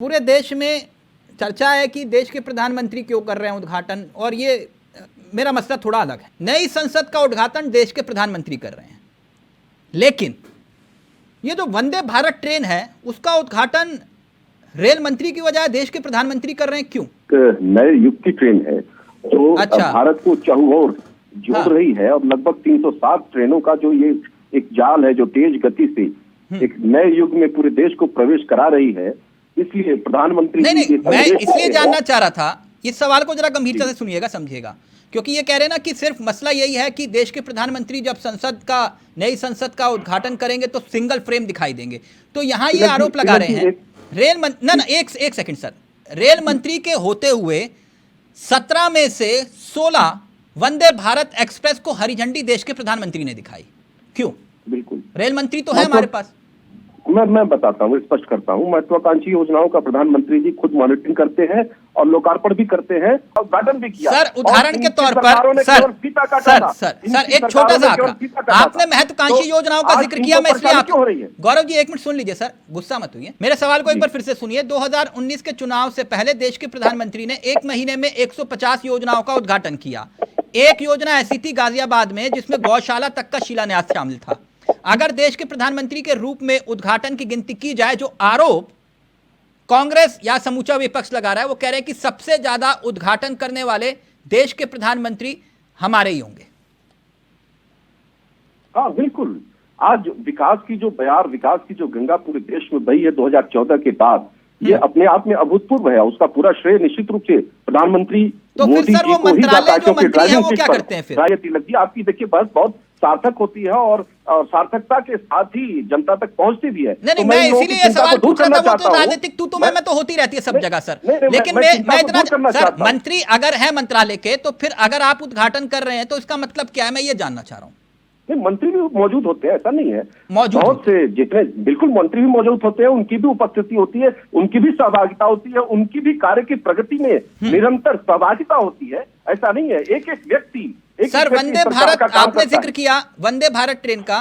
पूरे देश में चर्चा है कि देश के प्रधानमंत्री क्यों कर रहे हैं उद्घाटन, और ये मेरा मसला थोड़ा अलग है। नई संसद का उद्घाटन देश के प्रधानमंत्री कर रहे हैं, लेकिन ये जो वंदे भारत ट्रेन है उसका उद्घाटन रेल मंत्री की बजाय देश के प्रधानमंत्री कर रहे हैं, क्यों? नए युग की ट्रेन है जो भारत को चारों जोड़ रही है, और लगभग 307 ट्रेनों का जो ये एक जाल है जो तेज गति से एक नए युग में पूरे देश को प्रवेश करा रही है। इसलिए प्रधानमंत्री नहीं, मैं इसलिए जानना चाह रहा था, इस सवाल को जरा गंभीरता से सुनिएगा, समझिएगा, क्योंकि ये कह रहे हैं ना कि सिर्फ मसला यही है कि देश के प्रधानमंत्री जब नई संसद का उद्घाटन करेंगे तो सिंगल फ्रेम दिखाई देंगे। तो यहाँ ये आरोप लगा रहे हैं एक सेकंड सर, रेल मंत्री के होते हुए 17 में से 16 वंदे भारत एक्सप्रेस को हरी झंडी देश के प्रधानमंत्री ने दिखाई, क्यों? बिल्कुल, रेल मंत्री तो है हमारे पास। मैं बताता हूँ, स्पष्ट करता हूँ। महत्वाकांक्षी योजनाओं का प्रधानमंत्री जी खुद मॉनिटरिंग करते हैं और लोकार्पण भी करते हैं, उद्घाटन भी किया। सर उदाहरण के तौर पर सर एक छोटा सा आंकड़ा, आपने महत्वाकांक्षी योजनाओं का जिक्र किया, मैं इसलिए आप गौरव जी एक मिनट सुन लीजिए सर, गुस्सा मत होइए, मेरे सवाल को एक बार फिर से सुनिए। 2019 के चुनाव से पहले देश के प्रधानमंत्री ने एक महीने में 150 योजनाओं का उद्घाटन किया। एक योजना ऐसी थी गाजियाबाद में जिसमें गौशाला तक का शिलान्यास शामिल था। अगर देश के प्रधानमंत्री के रूप में उद्घाटन की गिनती की जाए, जो आरोप कांग्रेस या समूचा विपक्ष लगा रहा है, वो कह रहे हैं कि सबसे ज्यादा उद्घाटन करने वाले देश के प्रधानमंत्री हमारे ही होंगे। हाँ बिल्कुल, आज विकास की जो बयार, विकास की जो गंगा पूरे देश में बही है 2014 के बाद, ये अपने आप में अभूतपूर्व है। उसका पूरा श्रेय निश्चित रूप से प्रधानमंत्री मोदी जी को ही जाता है, क्योंकि ड्राइविंग सीट पर राजनीति लगती है। आपकी देखिए बस बहुत सार्थक होती है और सार्थकता के साथ ही जनता तक पहुंचती भी है। नहीं, मैं इसीलिए ये सवाल पूछ रहा था, वो तो राजनीतिक तू मैं तो होती रहती है सब जगह सर, लेकिन मैं इतना सर, मंत्री अगर है मंत्रालय के, तो फिर अगर आप उद्घाटन कर रहे हैं तो इसका मतलब क्या है, मैं ये जानना चाह रहा हूँ। नहीं, मंत्री भी मौजूद होते हैं, ऐसा नहीं है, बहुत से जितने बिल्कुल मंत्री भी मौजूद होते हैं, उनकी भी उपस्थिति होती है, उनकी भी सहभागिता होती है, उनकी भी कार्य की प्रगति में निरंतर सहभागिता होती है। ऐसा नहीं है एक एक व्यक्ति सर। वंदे भारत आपने जिक्र किया, वंदे भारत ट्रेन का,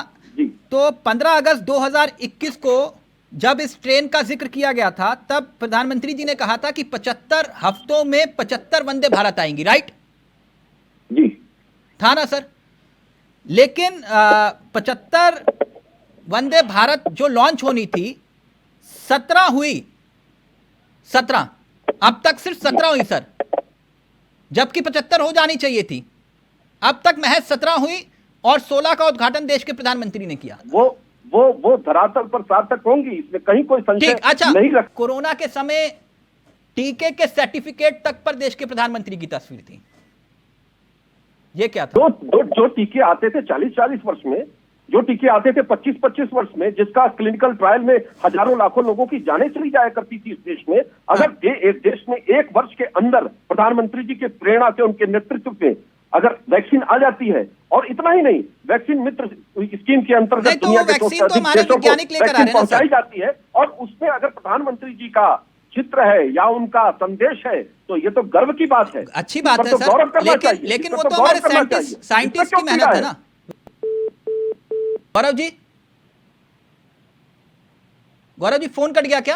तो 15 अगस्त 2021 को जब इस ट्रेन का जिक्र किया गया था, तब प्रधानमंत्री जी ने कहा था कि 75 हफ्तों में 75 वंदे भारत आएंगी, राइट जी? था ना सर? लेकिन 75 वंदे भारत जो लॉन्च होनी थी 17 हुई, 17, अब तक सिर्फ 17 हुई सर, जबकि 75 हो जानी चाहिए थी। अब तक महज 17 हुई और 16 का उद्घाटन देश के प्रधानमंत्री ने किया। वो धरातल पर सार्थक होंगी, इसमें कहीं कोई संशय नहीं रख। कोरोना के समय टीके के सर्टिफिकेट तक पर देश के प्रधानमंत्री की तस्वीर थी, ये क्या था? जो टीके आते थे 40-40 वर्ष में, जो टीके आते थे 25-25 वर्ष में, जिसका क्लिनिकल ट्रायल में हजारों लाखों लोगों की जानें चली जाया करती थी इस देश में, अगर देश में 1 वर्ष के अंदर प्रधानमंत्री जी के प्रेरणा से, उनके नेतृत्व में अगर वैक्सीन आ जाती है, और इतना ही नहीं, वैक्सीन मित्र स्कीम के अंतर्गत दुनिया के वैक्सीन पहुंचाई जाती है, और उसमें अगर प्रधानमंत्री जी का चित्र है या उनका संदेश है, तो ये तो गर्व की बात है, अच्छी बात है सर, लेकिन वो तो हमारे साइंटिस्ट की मेहनत है ना। गौरव जी फोन कट गया क्या?